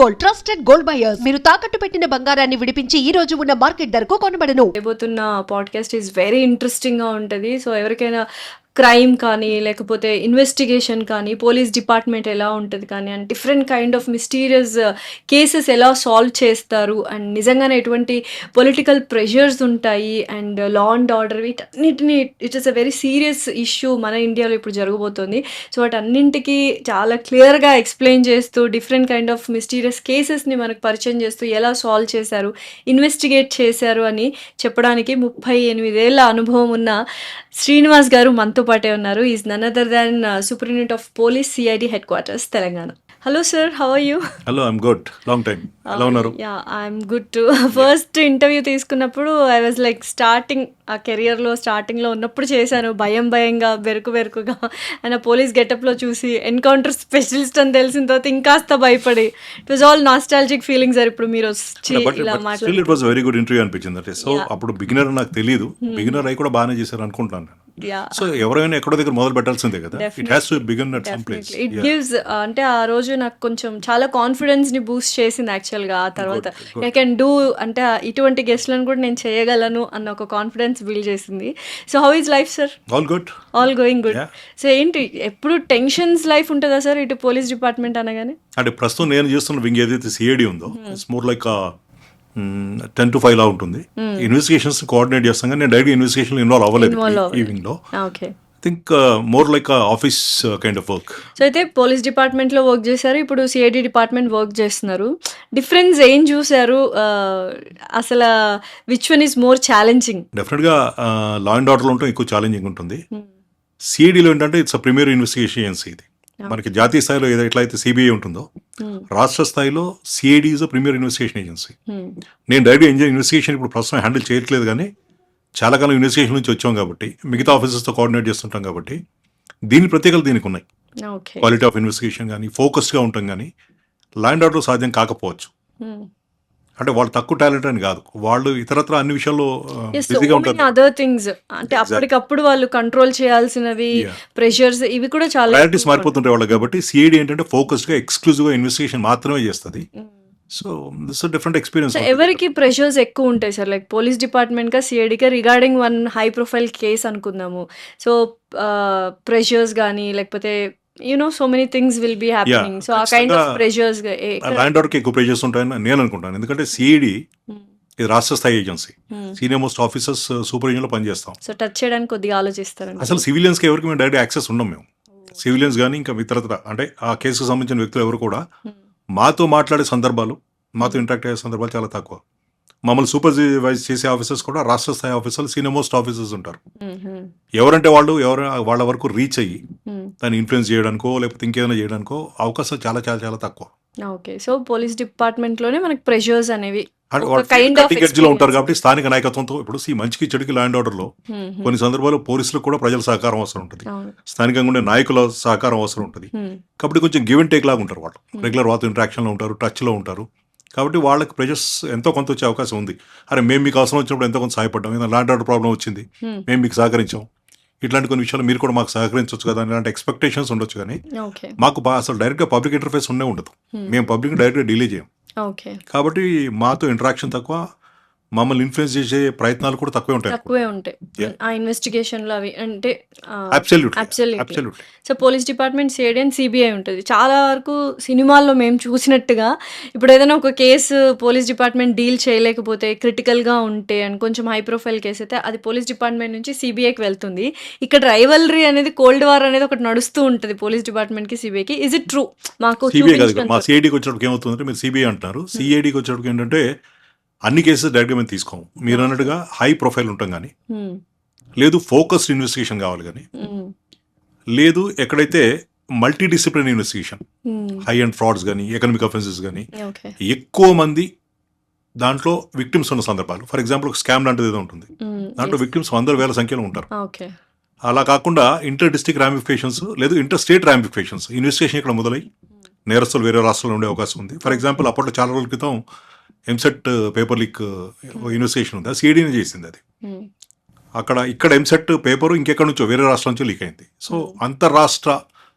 Gold, trusted gold buyers. మీరు తాకట్టు పెట్టిన బంగారాన్ని విడిపించి ఈ రోజు ఉన్న మార్కెట్ ధరకు కొనబడను. చేయబోతున్న పాడ్కాస్ట్ ఈజ్ వెరీ ఇంట్రెస్టింగ్గా ఉంటుంది. సో ఎవరికైనా క్రైమ్ కానీ లేకపోతే ఇన్వెస్టిగేషన్ కానీ పోలీస్ డిపార్ట్మెంట్ ఎలా ఉంటుంది కానీ and different kind of mysterious cases ఎలా సాల్వ్ చేస్తారు అండ్ నిజంగానే ఎటువంటి పొలిటికల్ ప్రెషర్స్ ఉంటాయి అండ్ లా అండ్ ఆర్డర్ వీటన్నిటిని it is a very serious issue మన ఇండియాలో ఇప్పుడు జరగబోతోంది. సో వాటన్నింటికి చాలా క్లియర్గా ఎక్స్ప్లెయిన్ చేస్తూ డిఫరెంట్ కైండ్ ఆఫ్ మిస్టీరియస్ కేసెస్ని మనకు పరిచయం చేస్తూ ఎలా సాల్వ్ చేశారు, ఇన్వెస్టిగేట్ చేశారు అని చెప్పడానికి 38 ఏళ్ల అనుభవం ఉన్న శ్రీనివాస్ గారు మనతో పాటే ఉన్నారు. Is none other than superintendent of police CID headquarters Telangana. Hello sir, how are you? Hello, I'm good. Long time. ఎలా ఉన్నారు? Yeah, I'm good too. First interview తీసుకున్నప్పుడు I was like starting a కెరియర్లో స్టార్టింగ్లో ఉన్నప్పుడు చేశాను, భయంగా బెరుకుగా and ఆ police గెటప్లో చూసి ఎన్కౌంటర్ స్పెషలిస్ట్ అని తెలిసిన తర్వాత ఇంకాస్త భయపడి it was all nostalgic feelings. Sir ఇప్పుడు మీరు వచ్చి ఇలా still it was very good interview అనిపించింది. అంటే సో అప్పుడు బిగినర్ నాకు తెలియదు, బిగినర్ అయి కూడా బాగానే చేశారు అనుకుంటున్నాను నేను. సో ఎవరైనా ఎక్కడో దగ్గర మొదలు పెట్టాల్సిందే కదా. It has to begin at some place. It gives అంటే ఆ రోజు నాకు కొంచెం చాలా కాన్ఫిడెన్స్ ని బూస్ట్ చేసింది యాక్చువల్గా. ఆ తర్వాత ఐ కెన్ డూ అంటే ఇటువంటి గెస్ట్లను కూడా నేను చేయగలను అన్న ఒక కాన్ఫిడెన్స్ బిల్డ్ చేసింది. So how is life sir? All good, all going good. So ఏంటి ఎప్పుడు టెన్షన్స్ లైఫ్ ఉంటుందా సార్ ఇటు పోలీస్ డిపార్ట్మెంట్ అనగానే? అంటే ప్రస్తుతం నేను చేస్తున్న వింగ్ ఏదైతే సిఐడి ఉందో ఇట్స్ మోర్ లైక్ 10 to 5 లా ఉంటుంది. ఇన్వెస్టిగేషన్స్ కోఆర్డినేట్ చేస్తాం కానీ నేను డైరెక్ట్ ఇన్వెస్టిగేషన్ ఇన్వాల్వ్ అవ్వలేదు ఈ వింగ్ లో. Okay, think more like office kind of work. So అయితే పోలీస్ డిపార్ట్మెంట్లో వర్క్ చేశారు, ఇప్పుడు సిఐడి డిపార్ట్మెంట్ వర్క్ చేస్తున్నారు. డిఫరెన్స్ ఏం చూసారు? అసలు which one is more challenging? డెఫినెట్గా లా అండ్ ఆర్డర్లో ఉంటే ఎక్కువ ఛాలెంజింగ్ ఉంటుంది. సిఐడిలో ఏంటంటే it's a premier investigation agency. ఇది మనకి జాతీయ స్థాయిలో ఎట్లయితే సిబిఐ ఉంటుందో రాష్ట్ర స్థాయిలో CID is a premier investigation agency. నేను డైరెక్ట్ ఇన్వెస్టిగేషన్ ఇప్పుడు ప్రస్తుతం హ్యాండిల్ చేయట్లేదు కానీ చాలా కాలం ఇన్వెస్టిగేషన్ నుంచి వచ్చాం కాబట్టి మిగతా ఆఫీసర్స్తో కోఆర్డినేట్ చేస్తుంటాం కాబట్టి దీని ప్రత్యేకతలు దీనికి ఉన్నాయి. క్వాలిటీ ఆఫ్ ఇన్వెస్టిగేషన్ కానీ ఫోకస్డ్గా ఉంటాం కానీ లా అండ్ ఆర్డర్ సాధ్యం కాకపోవచ్చు. అంటే వాళ్ళు తక్కువ టాలెంట్ అని కాదు, వాళ్ళు ఇతరత్ర అన్ని విషయాల్లో బిజీగా ఉంటారు. అదర్ థింగ్స్ అంటే అప్పటికప్పుడు వాళ్ళు కంట్రోల్ చేయాల్సినవి, ప్రెషర్స్ ఇవి కూడా చాలా ప్రయారిటీస్ మారిపోతుంటాయి వాళ్ళు. కాబట్టి సిఐడి ఏంటంటే ఫోకస్డ్గా ఎక్స్క్లూజివ్గా ఇన్వెస్టిగేషన్ మాత్రమే చేస్తుంది. So this different experience. ఎవరికి ప్రెషర్స్ ఎక్కువ ఉంటాయి సార్? లైక్ పోలీస్ డిపార్ట్మెంట్ గా సిఐడిగా regarding one high profile case అనుకుందాము. సో ప్రెషర్స్ కానీ లేకపోతే so many things will be happening. So ఆ kind of pressures ల్యాండ్ ఆర్డర్కి ఎక్కువ ప్రెషర్స్ ఉంటాయని నేను అనుకుంటాను. ఎందుకంటే సిఐడి ఇది రాష్ట్ర స్థాయి agency, senior most officers supervision లో పనిచేస్తాం. సో టచ్ చేయడానికి కొద్దిగా ఆలోచిస్తారు. అసలు సివిలియన్స్కి ఎవరికి మేము డైరెక్ట్ యాక్సెస్ ఉన్నాం. మేము సివిలియన్స్ కానీ ఇంకా ఇతరత్ర అంటే ఆ కేసుకు సంబంధించిన వ్యక్తులు ఎవరు కూడా మాతో మాట్లాడే సందర్భాలు, మాతో ఇంటరాక్ట్ అయ్యే సందర్భాలు చాలా తక్కువ. మమ్మల్ని సూపర్వైజ్ చేసే ఆఫీసర్స్ కూడా రాష్ట్ర స్థాయి ఆఫీసర్లు, సీనియర్ మోస్ట్ ఆఫీసర్స్ ఉంటారు. ఎవరంటే వాళ్ళ వరకు రీచ్ అయ్యి దాన్ని ఇన్ఫ్లుయెన్స్ చేయడానికో లేకపోతే ఇంకేదైనా చేయడానికో అవకాశం చాలా చాలా చాలా తక్కువ. ఓకే, సో పోలీస్ డిపార్ట్మెంట్ లోనే మనకి ప్రెషర్స్ అనేవి లో ఉంటారు కాబట్టి స్థానిక నాయకత్వంతో ఇప్పుడు మంచికి చెడుకి ల్యాండ్ ఆర్డర్ లో కొన్ని సందర్భాల్లో పోలీసులకు కూడా ప్రజల సహకారం అవసరం ఉంటుంది, స్థానికంగా ఉండే నాయకుల సహకారం అవసరం ఉంటుంది. కాబట్టి కొంచెం గివ్ అండ్ టేక్ లాగా ఉంటారు వాళ్ళు. రెగ్యులర్ వాళ్ళతో ఇంటరాక్షన్ లో ఉంటారు, టచ్ లో ఉంటారు. కాబట్టి వాళ్ళకి ప్రెషర్స్ ఎంతో కొంత వచ్చే అవకాశం ఉంది. అరే మేము మీకు అవసరం వచ్చినప్పుడు ఎంతో కొంత సహాయపడ్డాం, ఏదైనా ల్యాండ్ ఆర్డర్ ప్రాబ్లం వచ్చింది మేము మీకు సహకరించాం, ఇట్లాంటి కొన్ని విషయాలు మీరు కూడా మాకు సహకరించవచ్చు కదా ఇలాంటి ఎక్స్పెక్టేషన్స్ ఉండొచ్చు. కానీ మాకు అసలు డైరెక్ట్గా పబ్లిక్ ఇంటర్ఫేస్ ఉండదు. మేము పబ్లిక్ డైరెక్ట్గా డీలే చేయం. కాబట్టి మాతో ఇంటరాక్షన్ తక్కువ, మమ్మల్ని ఇన్ఫ్లుయెన్స్ చేసే ప్రయత్నాలు కూడా తక్కువే ఉంటాయి ఆ ఇన్వెస్టిగేషన్ లో అవి అంటే. Absolutely. So police department CID and CBI ఉంటుంది. చాలా వరకు సినిమాల్లో మేము చూసినట్టుగా ఇప్పుడు ఏదైనా ఒక కేసు పోలీస్ డిపార్ట్మెంట్ డీల్ చేయలేకపోతే, క్రిటికల్ గా ఉంటే అండ్ కొంచెం హై ప్రొఫైల్ కేసు అయితే అది పోలీస్ డిపార్ట్మెంట్ నుంచి సిబిఐకి వెళ్తుంది. ఇక్కడ రైవల్రీ అనేది, కోల్డ్ వార్ అనేది ఒకటి నడుస్తూ ఉంటుంది పోలీస్ డిపార్ట్మెంట్ కి సిబిఐకి. Is it true? మాకు మా సిఐడికి వచ్చేటప్పుడు ఏమవుతుందంటే, మీరు సిబిఐ అంటున్నారు, సిఐడికి వచ్చేటప్పుడు ఏంటంటే అన్ని కేసెస్ డైరెక్ట్గా మేము తీసుకోము. మీరు అన్నట్టుగా హై ప్రొఫైల్ ఉంటాం కానీ, లేదు ఫోకస్డ్ ఇన్వెస్టిగేషన్ కావాలి కానీ, లేదు ఎక్కడైతే multi discipline investigation, high and frauds కానీ ఎకనామిక్ అఫెన్సెస్ కానీ ఎక్కువ మంది దాంట్లో విక్టిమ్స్ ఉన్న సందర్భాలు. ఫర్ ఎగ్జాంపుల్ ఒక స్కామ్ లాంటిది ఏదో ఉంటుంది, దాంట్లో విక్టిమ్స్ 100,000 సంఖ్యలో ఉంటారు. అలా కాకుండా ఇంటర్ డిస్ట్రిక్ట్ రామిఫికేషన్స్ లేదు ఇంటర్ స్టేట్ రామిఫికేషన్స్ ఇన్వెస్టిగేషన్ ఇక్కడ మొదలై నేరస్తులు వేరే రాష్ట్రాల్లో ఉండే అవకాశం ఉంది. ఫర్ ఎగ్జాంపుల్ అప్పట్లో చాలా రోజుల క్రితం ఎంసెట్ పేపర్ లీక్ ఇన్వెస్టిగేషన్ ఉంది, సిఐడిని చేసింది అది. ఇక్కడ ఎంసెట్ పేపరు ఇంకెక్కడి నుంచో వేరే రాష్ట్రం నుంచో లీక్ అయింది. సో అంతర్రాష్ట్ర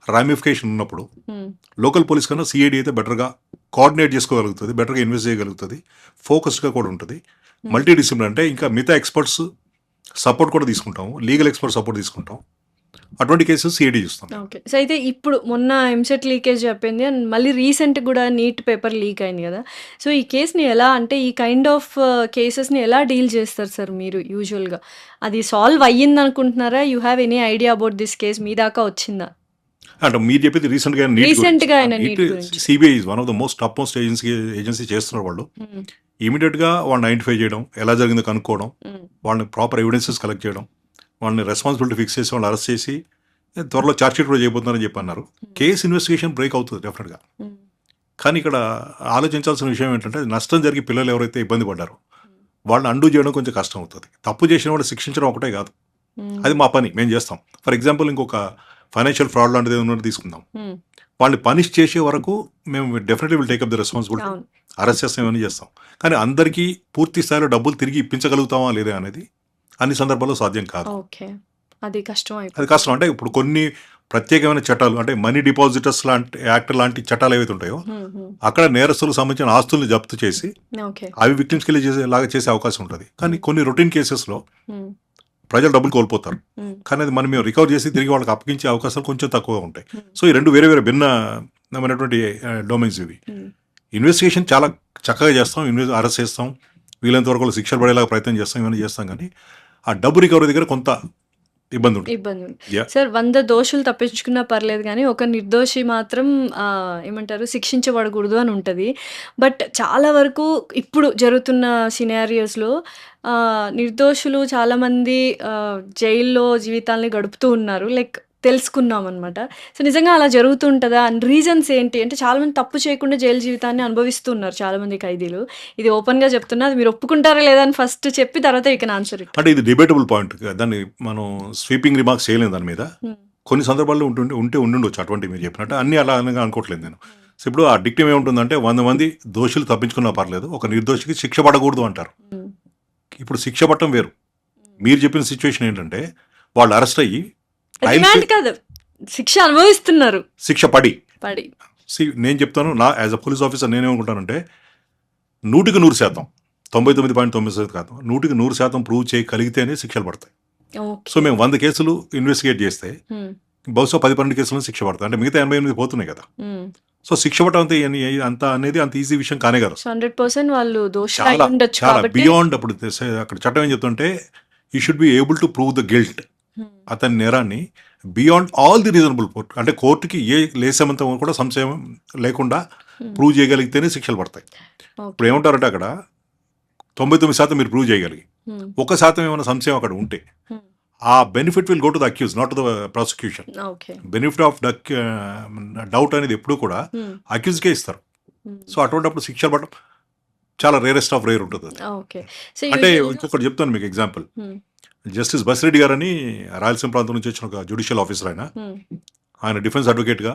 రామిఫికేషన్ ఉన్నప్పుడు హ్మ్. లోకల్ పోలీస్ కన్నా సిఐడి అయితే బెటర్గా కోఆర్డినేట్ చేసుకోగలుగుతుంది, బెటర్గా ఇన్వెస్ట్ చేయగలుగుతుంది, ఫోకస్డ్గా కూడా ఉంటుంది. మల్టీ డిసిప్లిన్ అంటే ఇంకా మిగతా ఎక్స్పర్ట్స్ సపోర్ట్ కూడా తీసుకుంటాం, లీగల్ ఎక్స్పర్ట్ సపోర్ట్ తీసుకుంటాం. అటువంటి కేసెస్ సిఐడి చూస్తాం. ఓకే. సో, అయితే ఇప్పుడు మొన్న ఎంసెట్ లీకేజ్ చెప్పింది అండ్ మళ్ళీ రీసెంట్ కూడా నీట్ పేపర్ లీక్ అయింది కదా! సో, ఈ కేస్‌ని ఎలా అంటే ఈ కైండ్ ఆఫ్ కేసెస్‌ని ఎలా డీల్ చేస్తారు సార్ మీరు యూజువల్‌గా? అది సాల్వ్ అయ్యిందనుకుంటున్నారా? You have any idea about this case మీ దాకా వచ్చిందా? అంటే మీరు చెప్పింది రీసెంట్గా రీసెంట్‌గా అయిన నీట్ గురించి. CBI is one of the most top most agency చేస్తున్నారు వాళ్ళు. హ్మ్. ఇమీడియట్గా వాళ్ళని ఐడెంటిఫై చేయడం, ఎలా జరిగిందో కనుక్కోవడం, హ్మ్. వాళ్ళని ప్రాపర్ ఎవిడెన్సెస్ కలెక్ట్ చేయడం, వాళ్ళని రెస్పాన్సిబిలిటీ ఫిక్స్ చేసి వాళ్ళని అరెస్ట్ చేసి త్వరలో ఛార్జ్షీట్ కూడా చేయబోతున్నారని చెప్పి అన్నారు. కేసు ఇన్వెస్టిగేషన్ బ్రేక్ అవుతుంది డెఫినెట్గా. హ్మ్. కానీ ఇక్కడ ఆలోచించాల్సిన విషయం ఏంటంటే నష్టం జరిగి పిల్లలు ఎవరైతే ఇబ్బంది పడ్డారో వాళ్ళని అండూ చేయడం కొంచెం కష్టం అవుతుంది. తప్పు చేసిన వాళ్ళు శిక్షించడం ఒకటే కాదు, హ్మ్. అది మా పని, మేము చేస్తాం. ఫర్ ఎగ్జాంపుల్ ఇంకొక ఫైనాన్షియల్ ఫ్రాడ్ లాంటిది ఏమన్నా తీసుకుందాం, హ్మ్. వాళ్ళని పనిష్ చేసే వరకు మేము definitely will take up the responsibility, అవును. అరెస్ట్ చేస్తాం, ఇవన్నీ చేస్తాం. కానీ అందరికీ పూర్తి స్థాయిలో డబ్బులు తిరిగి ఇప్పించగలుగుతామా లేదా అనేది అన్ని సందర్భాల్లో సాధ్యం కాదు. ఓకే. అది కష్టం అది అయిపోతుంది. కష్టం. అంటే ఇప్పుడు కొన్ని ప్రత్యేకమైన చట్టాలు అంటే మనీ డిపాజిటర్స్ లాంటి యాక్ట్ లాంటి చట్టాలు ఏవైతే ఉంటాయో హ్మ్. హ్మ్. అక్కడ నేరస్తులకు సంబంధించిన ఆస్తుల్ని జప్తు చేసి ఓకే. అవి విక్టిమ్స్కి వెళ్ళి లాగా చేసే అవకాశం ఉంటుంది. కానీ కొన్ని రొటీన్ కేసెస్లో హ్మ్. ప్రజలు డబ్బులు కోల్పోతారు, హ్మ్. కానీ అది మనం రికవర్ చేసి తిరిగి వాళ్ళకి అప్పగించే అవకాశాలు కొంచెం తక్కువగా ఉంటాయి. హ్మ్. సో ఈ రెండు వేరే వేరే భిన్నమైనటువంటి డొమైన్స్ ఇవి. హ్మ్. ఇన్వెస్టిగేషన్ చాలా చక్కగా చేస్తాం, అరెస్ట్ చేస్తాం, వీళ్ళంత వరకు వాళ్ళు శిక్షలు పడేలాగా ప్రయత్నం చేస్తాం, ఇవన్నీ చేస్తాం. కానీ ఆ డబ్బు రికవరీ దగ్గర కొంత ఇబ్బంది ఉంటుంది. ఇబ్బంది ఉంది. Yeah. సార్ 100 దోషులు తప్పించుకున్నా పర్లేదు గానీ, ఒక నిర్దోషి మాత్రం ఏమంటారు శిక్షించబడకూడదు అని ఉంటది. బట్ చాలా వరకు ఇప్పుడు జరుగుతున్న సినారియోస్‌లో నిర్దోషులు చాలామంది జైల్లో జీవితాల్ని గడుపుతూ ఉన్నారు. లైక్ తెలుసుకున్నామనమాట. సో, నిజంగా అలా జరుగుతూ ఉంటదా? అండ్ రీజన్స్ ఏంటి? అంటే చాలామంది తప్పు చేయకుండా జైలు జీవితాన్ని అనుభవిస్తూ ఉన్నారు చాలామంది ఖైదీలు. ఇది ఓపెన్‌గా చెప్తున్నా. అది మీరు ఒప్పుకుంటారా లేదా అని ఫస్ట్ చెప్పి తర్వాత యూ కెన్ ఆన్సర్ ఇట్. అంటే ఇది డిబేటబుల్ పాయింట్, దాన్ని మనం స్వీపింగ్ రిమార్క్స్ చేయలేము దాని మీద. హ్మ్. కొన్ని సందర్భాల్లో ఉండుండొచ్చు అటువంటి మీరు చెప్పినట్టు, అన్నీ అలా అని అనుకోవట్లేదు నేను. సో ఇప్పుడు ఆ డిక్టమ్ ఏముంటుందంటే 100 మంది దోషులు తప్పించుకున్నా పర్లేదు, ఒక నిర్దోషికి శిక్ష పడకూడదు అంటారు. హ్మ్. ఇప్పుడు శిక్ష పట్టడం వేరు. మీరు చెప్పిన సిచ్యువేషన్ ఏంటంటే వాళ్ళు అరెస్ట్ అయ్యి రిమాండ్ కాదు. శిక్ష అనుభవిస్తున్నారు. శిక్ష పడి పడి. నేను చెప్తాను, నా యాజ్ అ పోలీస్ ఆఫీసర్ నేనేమనుకుంటానంటే 100% 99.9% కాదు, 100% ప్రూవ్ చేయగలిగితేనే శిక్షలు పడతాయి. ఓకే. సో మేము 100 కేసులు ఇన్వెస్టిగేట్ చేస్తే హ్మ్. బహుశా 10-12 కేసులను శిక్ష పడతాయి, అంటే మిగతా 88 పోతున్నాయి కదా. హ్మ్. సో శిక్ష పడటం అంత అనేది అంత ఈజీ విషయం కానే కాదు. సో 100% వాళ్ళు దోషులు అయి చాలా ఉండొచ్చు చాలా కాబట్టి. బియాండ్. అప్పుడు అక్కడ చట్టం ఏం చెప్తుంటే you should be able to prove the guilt, హ్మ్. అతని నేరాన్ని beyond all the reasonable court, అంటే కోర్టుకి ఏ లేసేమంత కూడా సంశయం లేకుండా ప్రూవ్ చేయగలిగితేనే శిక్షలు పడతాయి. ఓకే. ఇప్పుడు ఏమంటారంటే అక్కడ 99% మీరు ప్రూవ్ చేయగలిగి హ్మ్. 1% ఏమైనా సంశయం అక్కడ ఉంటే హ్మ్. ఆ benefit will go to the accused, not to the prosecution. Okay. Benefit of doubt అనేది ఎప్పుడు కూడా హ్మ్. అక్యూజ్కే ఇస్తారు. హ్మ్. సో అటువంటిప్పుడు శిక్షలు పడడం చాలా రేరెస్ట్ ఆఫ్ రేర్ ఉంటుంది అది. ఓకే. సో అంటే యూజువల్‌గా ఇంకొకటి చెప్తాను మీకు ఎగ్జాంపుల్. హ్మ్. జస్టిస్ బసిరెడ్డి గారని రాయలసీమ ప్రాంతం నుంచి వచ్చిన ఒక జ్యుడిషియల్ ఆఫీసర్ హ్మ్. ఆయన డిఫెన్స్ అడ్వకేట్గా,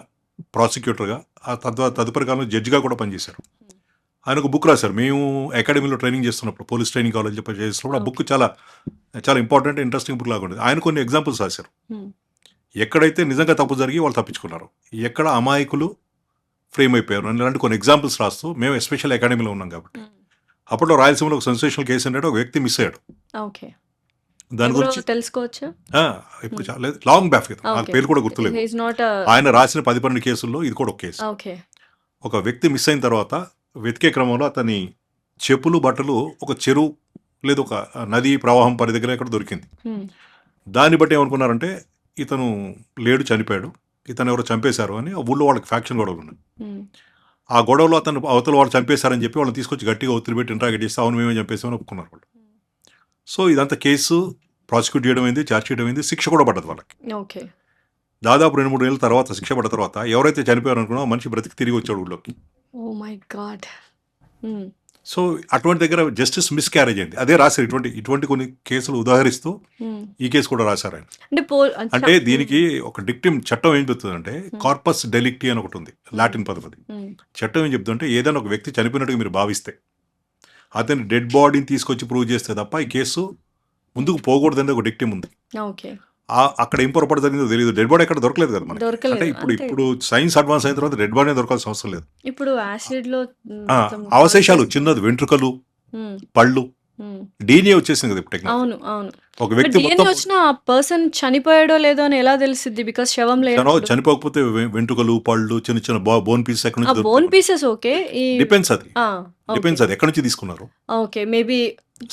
ప్రాసిక్యూటర్గా, ఆ తదుపరి కాలంలో జడ్జిగా కూడా పనిచేశారు. ఆయన ఒక బుక్ రాశారు. మేము అకాడమీలో ట్రైనింగ్ చేస్తున్నప్పుడు, పోలీస్ ట్రైనింగ్ కాలేజ్ చేస్తున్నప్పుడు ఆ బుక్ చాలా చాలా ఇంపార్టెంట్ ఇంట్రెస్టింగ్ బుక్ లాగా ఉండేది. ఆయన కొన్ని ఎగ్జాంపుల్స్ రాశారు. హ్మ్. ఎక్కడైతే నిజంగా తప్పు జరిగి వాళ్ళు తప్పించుకున్నారు, ఎక్కడ అమాయకులు ఫ్రేమ్ అయిపోయారు ఇలాంటి కొన్ని ఎగ్జాంపుల్స్ రాస్తూ, మేము ఎస్పెషల్ అకాడమీలో ఉన్నాం కాబట్టి హ్మ్. అప్పట్లో రాయలసీమలో ఒక సెన్సేషనల్ కేసు ఏంటంటే ఒక వ్యక్తి మిస్ అయ్యాడు. ఓకే. దాని ఎవరో గురించి తెలుసుకోవచ్చా? ఇప్పుడు చాలా లాంగ్ బ్యాక్ కదా, నాకు ఓకే. పేరు కూడా గుర్తులేదు. హి ఈస్ నాట్ ఆయన రాసిన 10-12 కేసుల్లో ఇది కూడా ఒక కేసు. ఓకే. ఒక వ్యక్తి మిస్ అయిన తర్వాత వెతికే క్రమంలో అతని చెప్పులు, బట్టలు ఒక చెరువు లేదు ఒక నది ప్రవాహం పరి దగ్గర ఎక్కడ దొరికింది. హ్మ్. దాన్ని బట్టి ఏమనుకున్నారంటే ఇతను లేడు, చనిపోయాడు, ఇతను ఎవరో చంపేశారు అని ఆ ఊళ్ళో వాళ్ళకి ఫ్యాక్షన్ గొడవలు ఉన్నాయి. హ్మ్. ఆ గొడవలో అతను అవతల వాళ్ళు చంపేశారని చెప్పి వాళ్ళని తీసుకొచ్చి గట్టిగా ఒత్తిడి పెట్టి ఇంట్రాగేట్ చేస్తే అవును మేమే చంపేసామని ఒప్పుకున్నారు వాళ్ళు. సో ఇదంతా కేసు ప్రాసిక్యూట్ చేయడం అయింది, ఛార్జ్ చేయడం అయింది, శిక్ష కూడా పడ్డది వాళ్ళకి. ఓకే. దాదాపు 2-3 ఏళ్ళ తర్వాత శిక్ష పడ్డ తర్వాత ఎవరైతే చనిపోయారు అనుకున్నా మనిషి బ్రతికి తిరిగి వచ్చాడు ఊళ్ళోకి. Oh my God. హ్మ్. సో అటువంటి దగ్గర జస్టిస్ మిస్ క్యారేజ్ అయింది. అదే రాశారు, ఇటువంటి కొన్ని కేసులు ఉదాహరిస్తూ హ్మ్. ఈ కేసు కూడా రాశారు ఆయన. అంటే అంటే దీనికి ఒక డిక్టిమ్ చట్టం ఏం చెప్తుందంటే కార్పస్ డెలిక్టీ అని ఒకటి ఉంది, లాటిన్ పదం అది. హ్మ్. చట్టం ఏం చెప్తుందంటే ఏదైనా ఒక వ్యక్తి చనిపోయినట్టుగా మీరు భావిస్తే అతని డెడ్ బాడీని తీసుకొచ్చి ప్రూవ్ చేస్తే తప్ప ఈ కేసు ముందుకు పోకూడదని ఒక డిక్టిమ్ ఉంది. ఓకే. అక్కడ ఏం పొరపాటు జరిగిందో తెలియదు. డెడ్ బాడీ ఎక్కడ దొరకలేదు కదా మనకి. దొరకలేదు. అంటే ఇప్పుడు అంతే. ఇప్పుడు సైన్స్ అడ్వాన్స్ అయిన తర్వాత డెడ్ బాడీ దొరకాల్సిన అవసరం లేదు. ఇప్పుడు యాసిడ్‌లో అవశేషాలు చిన్నది వెంట్రుకలు, పళ్ళు, DNA వచ్చేసింది కదా ఇప్పుడు టెక్నాలజీ. అవును. అవును. ఒక వ్యక్తి DNA మొత్తం వచ్చిన ఆ పర్సన్ చనిపోయాడో లేదో అని ఎలా తెలుస్తుంది? బికాజ్ శవం లేదు. చనిపోకపోతే వెంట్రుకలు, పళ్ళు, చిన్న చిన్న బోన్ పీసెస్ ఎక్కడి ఆ నుంచి బోన్ పీసెస్ ఓకే. ఈ డిపెండ్స్ అది ఆ! డిపెండ్స్ అది ఎక్కడి నుంచి తీసుకున్నారు. ఓకే. మేబీ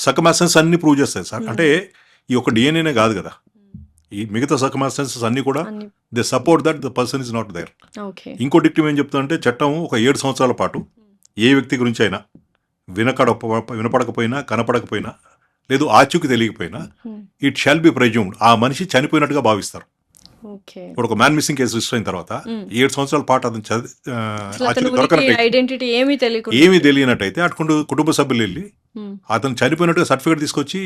సర్కమాస్టెన్సెస్ అన్ని ప్రూవ్ చేస్తాయి సార్. అంటే ఈ ఒక DNAనే కాదు కదా, ఈ మిగతా సర్కమాస్టెన్సెస్ అన్ని కూడా అన్ని they support that the person is not there. Okay. ఇంకో డిక్టివ్ ఏం చెప్తుందంటే చట్టం ఒక 7 సంవత్సరాల పాటు ఏ వ్యక్తి గురించి అయినా వినపడకపోయినా, కనపడకపోయినా, లేదు ఆచూకి తెలియకపోయినా ఇట్ షాల్ బి ప్రెజ్యూమ్డ్, ఆ మనిషి చనిపోయినట్టుగా భావిస్తారు. ఓకే. ఇప్పుడు ఒక మ్యాన్ మిస్సింగ్ కేసు రిజిస్టర్ అయిన తర్వాత 7 సంవత్సరాల పాటు అతను ఆచూకీ దొరకనట్టయితే, ఐడెంటిటీ ఏమీ తెలియకుండా ఏమీ తెలియనట్టయితే అటు కుటుంబ సభ్యులు వెళ్ళి Hmm. అతను చనిపోయినట్టుగా సర్టిఫికేట్ తీసుకొచ్చి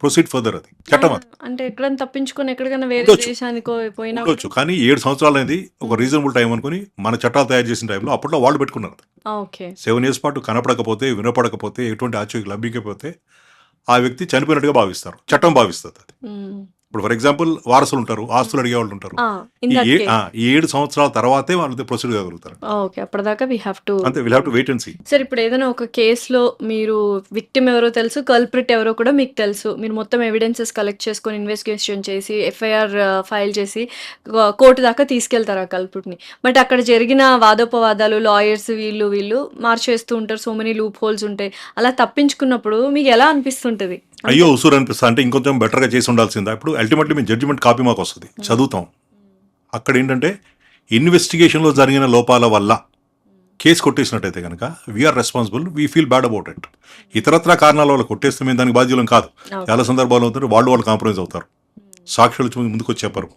ప్రొసీడ్ ఫర్దర్. అది చట్టం అది అంటే ఎక్కడైనా తప్పించుకొని ఎక్కడికైనా వేరే ఉండొచ్చు. దేశానికి పోయినా ఉండొచ్చు. కానీ 7 సంవత్సరాలు అనేది ఒక రీజనబుల్ టైం అనుకుని మన చట్టాలు తయారు చేసిన టైంలో అప్పట్లో వాళ్ళు పెట్టుకున్నారు. ఓకే. 7 years పాటు కనపడకపోతే, వినపడకపోతే, ఎటువంటి ఆచూకీ లభించకపోతే ఆ వ్యక్తి చనిపోయినట్టుగా భావిస్తారు, చట్టం భావిస్తుంది అది. ఇప్పుడు ఫర్ ఎగ్జాంపుల్ వారసులు ఉంటారు, ఆస్తులు అడిగే వాళ్ళు ఉంటారు. ఈ 7 సంవత్సరాల తర్వాతే వాళ్ళు ప్రొసీడ్ కాగలుగుతారు. ఓకే. అప్పటిదాకా వి హావ్ టు అంతే, will have to wait and see. Sir ఇప్పుడు ఏదైనా ఒక కేసులో మీరు విక్టిమ్ ఎవరో తెలుసు, కల్ప్రిట్ ఎవరో కూడా మీకు తెలుసు, మీరు మొత్తం ఎవిడెన్సెస్ కలెక్ట్ చేసుకొని ఇన్వెస్టిగేషన్ చేసి FIR ఫైల్ చేసి కోర్టు దాకా తీసుకెళ్తారు ఆ కల్ప్రిట్ని. బట్ అక్కడ జరిగిన వాదోపవాదాలు, లాయర్స్ వీళ్ళు మార్చేస్తూ ఉంటారు, సో మెనీ లూప్ హోల్స్ ఉంటాయి. అలా తప్పించుకున్నప్పుడు మీకు ఎలా అనిపిస్తుంటది? అయ్యో ఉసూరు అనిపిస్తా, అంటే ఇంకొంచెం బెటర్గా చేసి ఉండాల్సిందా. ఇప్పుడు అల్టిమేట్లీ మీ జడ్జిమెంట్ కాపీ మాకు వస్తుంది, చదువుతాం. అక్కడ ఏంటంటే ఇన్వెస్టిగేషన్లో జరిగిన లోపాల వల్ల కేసు కొట్టేసినట్టయితే కనుక we're responsible, we feel bad about it. ఇతరత్ర కారణాల వల్ల కొట్టేస్తే మేము దానికి బాధ్యులం కాదు. చాలా సందర్భాలు అవుతారు, వాళ్ళు కాంప్రమైజ్ అవుతారు, సాక్షులు ముందుకు వచ్చి చెప్పరు,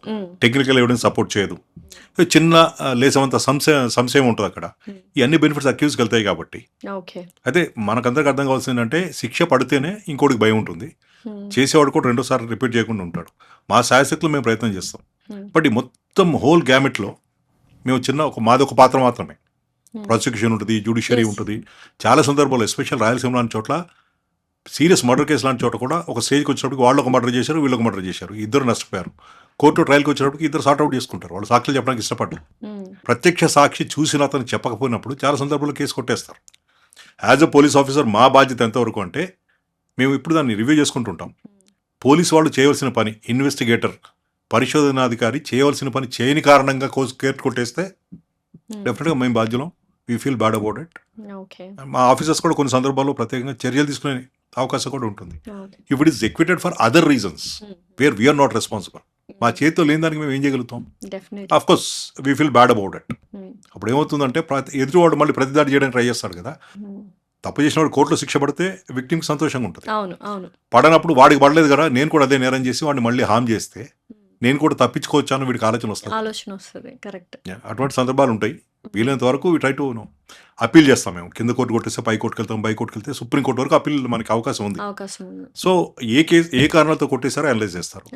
టెక్నికల్ ఎవిడెన్స్ సపోర్ట్ చేయదు, చిన్న లేసమంత సంశయం ఉంటుంది అక్కడ. ఈ అన్ని బెనిఫిట్స్ అక్యూజ్కి వెళ్తాయి కాబట్టి. ఓకే. అయితే మనకందరికి అర్థం కావాల్సింది ఏంటంటే శిక్ష పడితేనే ఇంకోటికి భయం ఉంటుంది, చేసేవాడు కూడా రెండోసారి రిపీట్ చేయకుండా ఉంటాడు. మా శాయశక్తులు మేము ప్రయత్నం చేస్తాం. బట్ ఈ మొత్తం హోల్ గ్యామెట్లో మేము మాది ఒక పాత్ర మాత్రమే. ప్రాసిక్యూషన్ ఉంటుంది, జ్యుడిషియరీ ఉంటుంది. చాలా సందర్భాల్లో ఎస్పెషల్ రాయలసీమ లాంటి చోట్ల సీరియస్ మర్డర్ కేసు లాంటి చోట కూడా ఒక స్టేజ్కి వచ్చినప్పుడు వాళ్ళు ఒక మర్డర్ చేశారు, వీళ్ళు ఒక మర్డర్ చేశారు, ఇద్దరు నష్టపోయారు. కోర్టు ట్రయల్కి వచ్చినప్పుడు ఇద్దరు సార్ట్అవుట్ చేసుకుంటారు, వాళ్ళు సాక్షులు చెప్పడానికి ఇష్టపడ్డారు. ప్రత్యక్ష సాక్షి చూసిన అతను చెప్పకపోయినప్పుడు చాలా సందర్భాల్లో కేసు కొట్టేస్తారు. యాజ్ అ పోలీస్ ఆఫీసర్ మా బాధ్యత ఎంతవరకు అంటే మేము ఇప్పుడు దాన్ని రివ్యూ చేసుకుంటుంటాం. పోలీసు వాళ్ళు చేయవలసిన పని, ఇన్వెస్టిగేటర్, పరిశోధనాధికారి చేయవలసిన పని చేయని కారణంగా కేసు కొట్టేస్తే డెఫినెట్గా మేము బాధ్యులం, we feel bad about it. Okay. మా ఆఫీసర్స్ కూడా కొన్ని సందర్భాల్లో ప్రత్యేకంగా చర్యలు తీసుకునే అవకాశం కూడా ఉంటుంది. If it is acquitted for other reasons where we're not responsible, మా చేతిలో లేని దానికి మేము ఏం చేయగలుగుతాం? Definitely. Of course we feel bad about it. అప్పుడు ఏమవుతుందంటే ఎదుటివాడు మళ్ళీ ప్రతిదాడి చేయడానికి ట్రై చేస్తాడు కదా. తప్పు చేసిన వాడు కోర్టులో శిక్ష పడితే విక్టిమ్కి సంతోషంగా ఉంటుంది. అవును. అవును. పడనప్పుడు వాడికి పడలేదు కదా, నేను కూడా అదే నేరం చేసి వాడిని మళ్ళీ హామ్ చేస్తే నేను కూడా తప్పించుకోవచ్చాను వీడికి ఆలోచన వస్తుంది. కరెక్ట్. అటువంటి సందర్భాలు ఉంటాయి. వీలైనంత వరకు వీ ట్రై టు అప్పీల్ చేస్తాం. మేము కింద కోర్టు కొట్టేస్తే పై కోర్టుకి వెళ్తాం, పై కోర్టుకి వెళ్తే సుప్రీంకోర్టు వరకు అప్పీల్ మనకి అవకాశం ఉంది. సో ఏ కారణాలతో కొట్టేసారో అనలైజ్ చేస్తారు.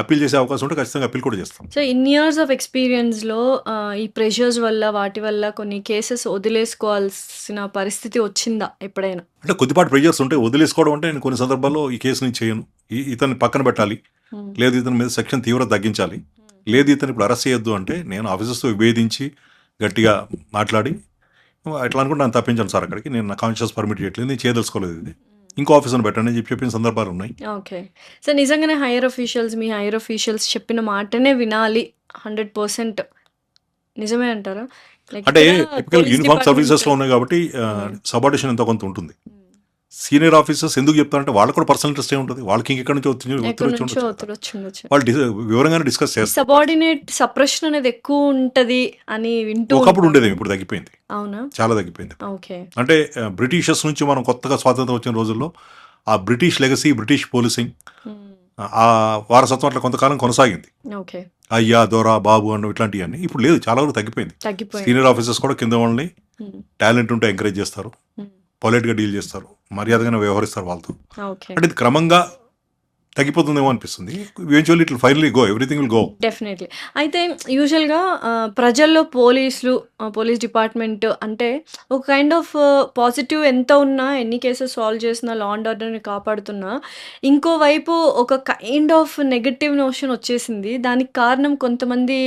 అప్పీల్ చేసే అవకాశం ఉంటే ఖచ్చితంగా అప్పీల్ కూడా చేస్తాం. సో ఇన్ ఇయర్స్ ఆఫ్ ఎక్స్పీరియన్స్లో ఈ ప్రెషర్స్ వల్ల వాటి వల్ల కొన్ని కేసెస్ వదిలేసుకోవాల్సిన పరిస్థితి వచ్చిందా ఎప్పుడైనా? అంటే కొద్దిపాటి ప్రెషర్స్ ఉంటాయి. వదిలేసుకోవడం అంటే నేను కొన్ని సందర్భాల్లో ఈ కేసు నుంచి చేయను, ఇతన్ని పక్కన పెట్టాలి, లేదు ఇతని మీద సెక్షన్ తీవ్రత తగ్గించాలి, లేదు ఇతను ఇప్పుడు అరెస్ట్ చేయొద్దు అంటే నేను ఆఫీసర్స్తో విభేదించి గట్టిగా మాట్లాడి ఎట్లా అనుకుంటే నన్ను తప్పించాను సార్ అక్కడికి, నేను నా కాన్షియస్ పర్మిట్ చేయట్లేదు, నేను చేయదలుచుకోలేదు, ఇది ఇంకో ఆఫీసర్ని పెట్టండి అని చెప్పిన సందర్భాలు ఉన్నాయి. ఓకే. సో నిజంగానే మీ హైయర్ అఫీషియల్స్ చెప్పిన మాటనే వినాలి 100% నిజమే అంటారా? అంటే టిపికల్ యూనిఫామ్ సర్వీసెస్లో ఉన్నాయి కాబట్టి సబార్డినేషన్ ఎంతో కొంత ఉంటుంది. సీనియర్ ఆఫీసర్స్ ఎందుకు చెప్తారంటే వాళ్ళకు కూడా పర్సనల్ ఇంట్రెస్ట్ ఉంటుంది, వాళ్ళకి ఇంకెక్కడి నుంచి వాళ్ళు వివరంగానే డిస్కస్ చేస్తారు. సబార్డినేట్ సప్రెషన్ అనేది ఎక్కువ ఉంటది అని వింటూ ఒకప్పుడు ఉండేది, ఇప్పుడు తగ్గిపోయింది. అవునా? చాలా తగ్గిపోయింది. ఓకే. అంటే బ్రిటిషర్స్ నుంచి మనం కొత్తగా స్వాతంత్రం వచ్చిన రోజుల్లో ఆ బ్రిటిష్ లెగసీ, బ్రిటిష్ పోలీసింగ్, ఆ వారసత్వం అట్లా కొంతకాలం కొనసాగింది. ఓకే. అయ్యా, దొరా, బాబు అన్న ఇట్లాంటివన్నీ ఇప్పుడు లేదు, చాలా వరకు తగ్గిపోయింది. సీనియర్ ఆఫీసర్స్ కూడా కింద వాళ్ళని టాలెంట్ ఉంటే ఎంకరేజ్ చేస్తారు, పొలైట్గా డీల్ చేస్తారు, మర్యాదగానే వ్యవహరిస్తారు వాళ్ళతో. అంటే ఇది క్రమంగా తగ్గిపోతుందేమో అనిపిస్తుంది. Eventually it will finally go, everything will go. Definitely. అయితే యూజువల్‌గా ప్రజల్లో పోలీస్ డిపార్ట్‌మెంట్ అంటే ఒక కైండ్ ఆఫ్ పాజిటివ్ ఎంత ఉన్నా, ఎన్ని కేసెస్ సాల్వ్ చేసినా, లా అండ్ ఆర్డర్‌ని కాపాడుతున్నా, ఇంకోవైపు ఒక కైండ్ ఆఫ్ నెగెటివ్ నోషన్ వచ్చేసింది. దానికి కారణం కొంతమంది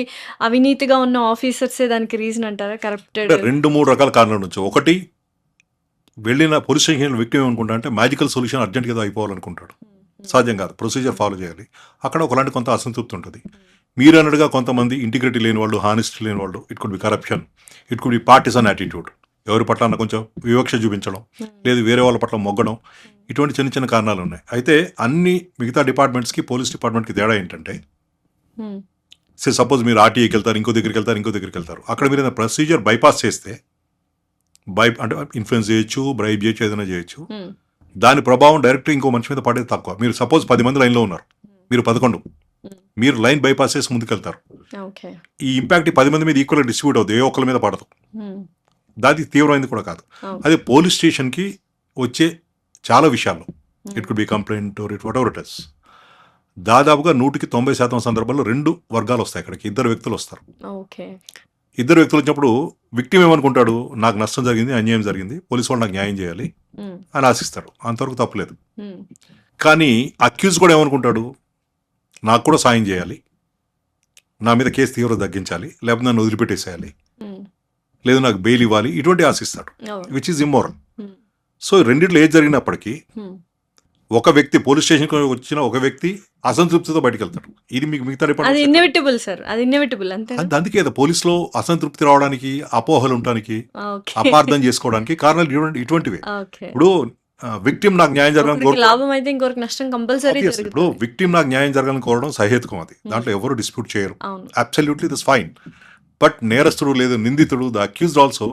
అవినీతిగా ఉన్న ఆఫీసర్సే దానికి రీజన్ అంటారా? కరప్టెడ్. అంటే 2, 3 రకాల కారణాల నుంచి. ఒకటి, వెళ్ళిన పోలీస్ స్టేషన్ విక్టిమ్ ఏమనుకుంటా అంటే మ్యాజికల్ సొల్యూషన్ అర్జెంట్‌గా ఏదో అయిపోవాలనుకుంటాడు. సాధ్యం కాదు. ప్రొసీజర్ ఫాలో చేయాలి. అక్కడ ఒకలాంటి కొంత అసంతృప్తి ఉంటుంది. మీరు అన్నట్టుగా కొంతమంది ఇంటిగ్రిటీ లేని వాళ్ళు, హానెస్టీ లేని వాళ్ళు, it could be corruption, it could be partisan attitude, ఎవరి పట్ల అన్న కొంచెం వివక్ష చూపించడం, లేదు వేరే వాళ్ళ పట్ల మొగ్గడం, ఇటువంటి చిన్న చిన్న కారణాలు ఉన్నాయి. అయితే అన్ని మిగతా డిపార్ట్మెంట్స్కి పోలీస్ డిపార్ట్మెంట్కి తేడా ఏంటంటే, సపోజ్ మీరు ఆర్టీఐకి వెళ్తారు, ఇంకో దగ్గరికి వెళ్తారు, అక్కడ మీరు ఏదైనా ప్రొసీజర్ బైపాస్ చేస్తే, అంటే ఇన్ఫ్లుయెన్స్ చేయొచ్చు, బ్రైబ్ చేయొచ్చు, ఏదైనా చేయొచ్చు, దాని ప్రభావం డైరెక్ట్ ఇంకో మనిషి మీద పడేది తక్కువ. మీరు సపోజ్ 10 మంది లైన్లో ఉన్నారు, మీరు 11, మీరు లైన్ బైపాస్ చేసి ముందుకెళ్తారు. ఓకే. ఈ ఇంపాక్ట్ 10 మంది మీద ఈక్వల్గా డిస్ట్రిబ్యూట్ అవుతుంది, ఏ ఒక్కరి మీద పడదు. దాది తీవ్రమైంది కూడా కాదు. అదే పోలీస్ స్టేషన్కి వచ్చే చాలా విషయాల్లో, it could be complaint or what ever it is, దాదాపుగా 100% సందర్భాల్లో 2 వర్గాలు వస్తాయి. అక్కడికి 2 వ్యక్తులు వస్తారు. ఓకే. 2 వ్యక్తులు వచ్చినప్పుడు విక్టిమ్ ఏమనుకుంటాడు, నాకు నష్టం జరిగింది, అన్యాయం జరిగింది, పోలీసు వాళ్ళు నాకు న్యాయం చేయాలి అని ఆశిస్తాడు. అంతవరకు తప్పలేదు. కానీ అక్యూజ్ కూడా ఏమనుకుంటాడు, నాకు కూడా సాయం చేయాలి, నా మీద కేసు తీవ్రత తగ్గించాలి, లేకపోతే నన్ను వదిలిపెట్టేసేయాలి, లేదు నాకు బెయిల్ ఇవ్వాలి, ఇటువంటి ఆశిస్తాడు, విచ్ ఈజ్ ఇమ్మోరల్. సో రెండిట్లో ఏది జరిగినప్పటికీ ఒక వ్యక్తి పోలీస్ స్టేషన్కి వచ్చిన ఒక వ్యక్తి అసంతృప్తితో బయటకు వెళ్తాడు. ఇది మీకు మిగతా అది డిపార్ట్మెంట్ ఇన్నెవిటబుల్ సార్. అది ఇన్నెవిటబుల్ అంతే. అందుకే పోలీసులో అసంతృప్తి రావడానికి, అపోహలు ఉండడానికి, ఓకే. అపార్థం చేసుకోవడానికి కారణాలు ఇటువంటివి. ఓకే. ఇప్పుడు విక్టిమ్ నాకు న్యాయం జరగాలని ఒకరికి లాభం అయితే ఇంకొకరికి నష్టం కంపల్సరీ ఇప్పుడు జరుగుతుంది. విక్టిమ్ నాకు న్యాయం జరగాలని కోరడం సహేతుకం, అది దాంట్లో ఎవరు డిస్ప్యూట్ చేయరు. అవును. Absolutely this fine. బట్ నేరస్తుడు లేదు నిందితుడు, ద అక్యూజ్డ్ ఆల్సో,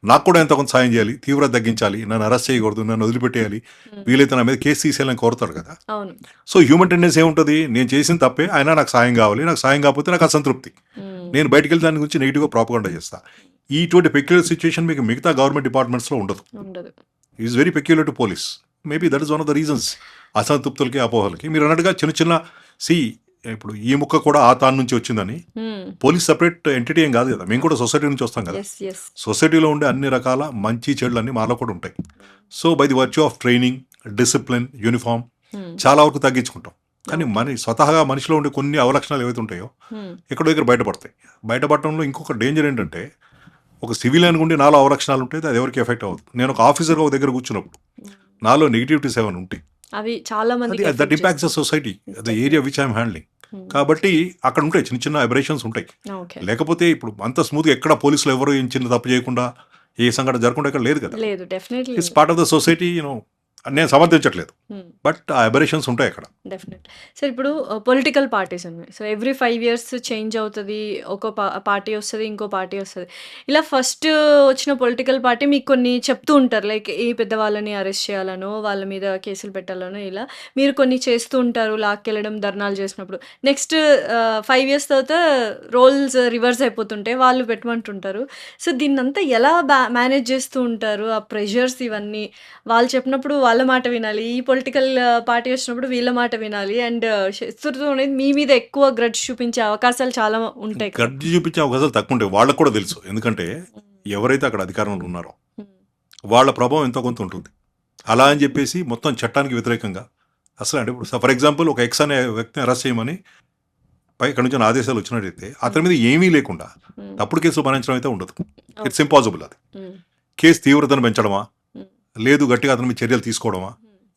నాకు కూడా ఎంత కొంత సాయం చేయాలి, తీవ్రత తగ్గించాలి, నన్ను అరెస్ట్ చేయకూడదు, నన్ను వదిలిపెట్టేయాలి, వీలైతే నా మీద కేసు తీసేయాలని కోరుతారు కదా. అవును. సో హ్యూమన్ టెండెన్సీ ఏముంటుంది, నేను చేసిన తప్పే అయినా నాకు సాయం కావాలి, నాకు సాయం కాకపోతే నాకు అసంతృప్తి, నేను బయటికి వెళ్ళి దాని గురించి నెగిటివ్గా ప్రాపగండా చేస్తా. ఇటువంటి పెక్యులర్ సిచ్యువేషన్ మీకు మిగతా గవర్నమెంట్ డిపార్ట్మెంట్స్లో ఉండదు. ఉండదు. Is very peculiar to police. Maybe that is one of the reasons అసంతృప్తులకి, అపోహలకి. మీరు అన్నట్టుగా చిన్న ఇప్పుడు ఈ ముక్క కూడా ఆ తాను నుంచి వచ్చిందని, పోలీస్ సపరేట్ ఎంటిటీ ఏం కాదు కదా, మేము కూడా సొసైటీ నుంచి వస్తాం కదా. సొసైటీలో ఉండే అన్ని రకాల మంచి చెడులు అన్నీ మాలో కూడా ఉంటాయి. So by the virtue of training, discipline, uniform చాలా వరకు తగ్గించుకుంటాం. కానీ స్వతహాగా మనిషిలో ఉండే కొన్ని అవలక్షణాలు ఏవైతే ఉంటాయో ఎక్కడో దగ్గర బయటపడతాయి. బయటపడటంలో ఇంకొక డేంజర్ ఏంటంటే, ఒక సివిలియన్ గుండి నాలో అవలక్షణాలు ఉంటాయి, అది ఎవరికి ఎఫెక్ట్ అవ్వదు. నేను ఒక ఆఫీసర్గా ఒక దగ్గర కూర్చున్నప్పుడు నాలో నెగిటివిటీస్ ఏమైనా ఉంటాయి, అవి చాలా మంది that impacts the society, the area which I'm handling. కాబట్టి అక్కడ ఉంటాయి చిన్న అబరేషన్స్ ఉంటాయి. లేకపోతే ఇప్పుడు అంత స్మూత్గా ఎక్కడ పోలీసులు ఎవరు ఏం చిన్న తప్పు చేయకుండా, ఏ సంఘటన జరగకుండా ఎక్కడ లేదు కదా. లేదు. Definitely it's part of the society, నేను సమర్థించట్లేదు, బట్ ఆ అబరేషన్స్ ఉంటాయి అక్కడ. డెఫినెట్. సార్ ఇప్పుడు పొలిటికల్ పార్టీస్ ఉన్నాయి. సో ఎవ్రీ 5 years చేంజ్ అవుతుంది. ఒక పార్టీ వస్తుంది, ఇంకో పార్టీ వస్తుంది. ఇలా ఫస్ట్ వచ్చిన పొలిటికల్ పార్టీ మీకు కొన్ని చెప్తూ ఉంటారు, లైక్ ఈ పెద్దవాళ్ళని అరెస్ట్ చేయాలనో, వాళ్ళ మీద కేసులు పెట్టాలనో, ఇలా మీరు కొన్ని చేస్తూ ఉంటారు, లాక్కెళ్ళడం, ధర్నాలు చేసినప్పుడు. నెక్స్ట్ 5 years తర్వాత రోల్స్ రివర్స్ అయిపోతుంటాయి, వాళ్ళు పెట్టమంటుంటారు. సో దీన్నంతా ఎలా మేనేజ్ చేస్తూ ఉంటారు, ఆ ప్రెషర్స్ ఇవన్నీ? వాళ్ళు చెప్పినప్పుడు వాళ్ళ మాట వినాలి, ఈ పొలిటికల్ పార్టీ వచ్చినప్పుడు వీళ్ళ మాట వినాలి, అండ్ శత్రుత్వం అనేది మీ మీద ఎక్కువ గ్రడ్జ్ చూపించే అవకాశాలు చాలా ఉంటాయి. గ్రడ్జ్ చూపించే అవకాశాలు తక్కువ ఉంటాయి. వాళ్ళకు కూడా తెలుసు, ఎందుకంటే ఎవరైతే అక్కడ అధికారంలో ఉన్నారో వాళ్ళ ప్రభావం ఎంతో కొంత ఉంటుంది. అలా అని చెప్పేసి మొత్తం చట్టానికి వ్యతిరేకంగా అసలు, అంటే ఇప్పుడు ఫర్ ఎగ్జాంపుల్ ఒక ఎక్స్ అనే వ్యక్తిని అరెస్ట్ చేయమని ఇక్కడ నుంచి ఆదేశాలు వచ్చినట్టయితే అతని మీద ఏమీ లేకుండా తప్పుడు కేసులు భరించడం అయితే ఉండదు. It's impossible. అది కేసు తీవ్రతను పెంచడమా, లేదు గట్టిగా అతని మీద చర్యలు తీసుకోవడమా,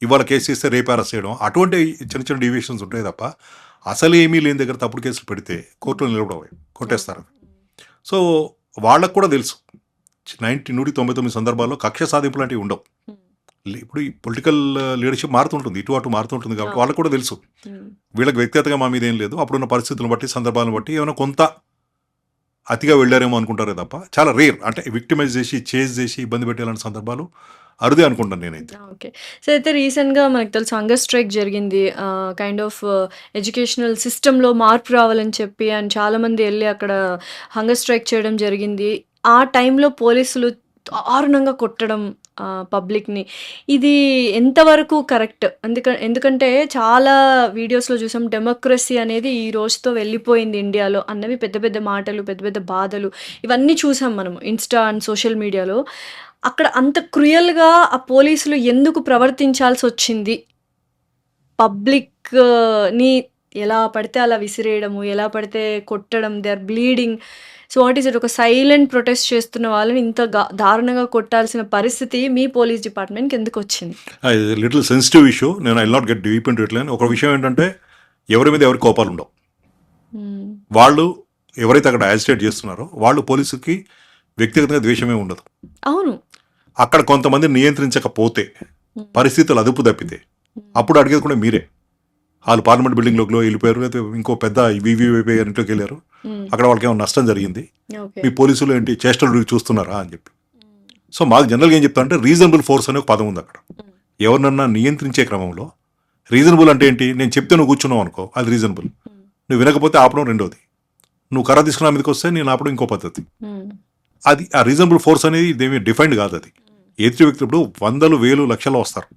ఇవాళ కేసు చేస్తే రేపు అరెస్ట్ చేయడం, అటువంటి చిన్న డీవియేషన్స్ ఉంటాయి తప్ప అసలు ఏమీ లేని దగ్గర తప్పుడు కేసులు పెడితే కోర్టులో నిలబడవు, కొట్టేస్తారు. సో వాళ్ళకు కూడా తెలుసు 199 సందర్భాల్లో కక్ష సాధింపు లాంటివి ఉండవు. ఇప్పుడు ఈ పొలిటికల్ లీడర్షిప్ మారుతుంటుంది, ఇటు అటు మారుతుంటుంది, కాబట్టి వాళ్ళకు కూడా తెలుసు వీళ్ళకి వ్యక్తిగతంగా మా మీద ఏం లేదు, అప్పుడున్న పరిస్థితులను బట్టి, సందర్భాలను బట్టి ఏమైనా కొంత అతిగా వెళ్ళారేమో అనుకుంటారే తప్ప చాలా రేర్, అంటే విక్టిమైజ్ చేసి చేజ్ చేసి ఇబ్బంది పెట్టేలాంటి సందర్భాలు అరుదే అనుకుంటాను నేనైతే. ఓకే. సో అయితే రీసెంట్గా మనకు తెలుసు హంగర్ స్ట్రైక్ జరిగింది, కైండ్ ఆఫ్ ఎడ్యుకేషనల్ సిస్టంలో మార్పు రావాలని చెప్పి, అండ్ చాలామంది వెళ్ళి అక్కడ హంగర్ స్ట్రైక్ చేయడం జరిగింది. ఆ టైంలో పోలీసులు దారుణంగా కొట్టడం, పబ్లిక్‌ని. ఇది ఎంతవరకు కరెక్ట్? ఎందుకంటే చాలా వీడియోస్‌లో చూసాం డెమోక్రసీ అనేది ఈ రోజుతో వెళ్ళిపోయింది ఇండియాలో అన్నవి పెద్ద పెద్ద మాటలు, పెద్ద పెద్ద బాధలు ఇవన్నీ చూసాం మనము ఇన్‌స్టా అండ్ సోషల్ మీడియాలో. అక్కడ అంత క్రూయల్‌గా ఆ పోలీసులు ఎందుకు ప్రవర్తించాల్సొచ్చింది? పబ్లిక్‌ని ఎలా పడితే అలా విసిరేయడము, ఎలా పడితే కొట్టడం, they are bleeding. So, what is it? ఒక సైలెంట్ ప్రొటెస్ట్ చేస్తున్న వాళ్ళని ఇంత దారుణంగా కొట్టాల్సిన పరిస్థితి మీ పోలీస్ డిపార్ట్మెంట్‌కి ఎందుకొచ్చింది? Little sensitive issue. నేను I not get deep into it. ఒక విషయం ఏంటంటే ఎవరి మీద ఎవరి కోపాలు ఉండవు. హ్మ్. వాళ్ళు ఎవరైతే అక్కడ యాజిటేట్ చేస్తున్నారో వాళ్ళు పోలీసుకి వ్యక్తిగతంగా ద్వేషమే ఉండదు. అవును. అక్కడ కొంతమంది నియంత్రించకపోతే పరిస్థితులు అదుపు తప్పితే అప్పుడు అడిగేది కూడా మీరే. వాళ్ళు పార్లమెంట్ బిల్డింగ్లోకి వెళ్ళిపోయారు, లేకపోతే ఇంకో పెద్ద వివిఐపీ ఇంట్లోకి వెళ్ళారు, హ్మ్. అక్కడ వాళ్ళకి ఏమైనా నష్టం జరిగింది, ఓకే. మీ పోలీసులు ఏంటి చేష్టలు చూస్తున్నారా అని చెప్పి. సో మాకు జనరల్గా ఏం చెప్తా అంటే రీజనబుల్ ఫోర్స్ అనే ఒక పదం ఉంది అక్కడ. ఎవరినన్నా నియంత్రించే క్రమంలో రీజనబుల్ అంటే ఏంటి? నేను చెప్తే నువ్వు కూర్చున్నావు అనుకో, అది రీజనబుల్. నువ్వు వినకపోతే ఆపడం రెండోది. నువ్వు కర్ర తీసుకున్న మీదకి వస్తే నేను ఆపడం ఇంకో పద్ధతి. హ్మ్. అది ఆ రీజనబుల్ ఫోర్స్ అనేది ఇదేమీ డిఫైన్డ్ కాదు. అది ఎదుటి వ్యక్తులు ఇప్పుడు వందలు వేలు లక్షల్లో వస్తారు.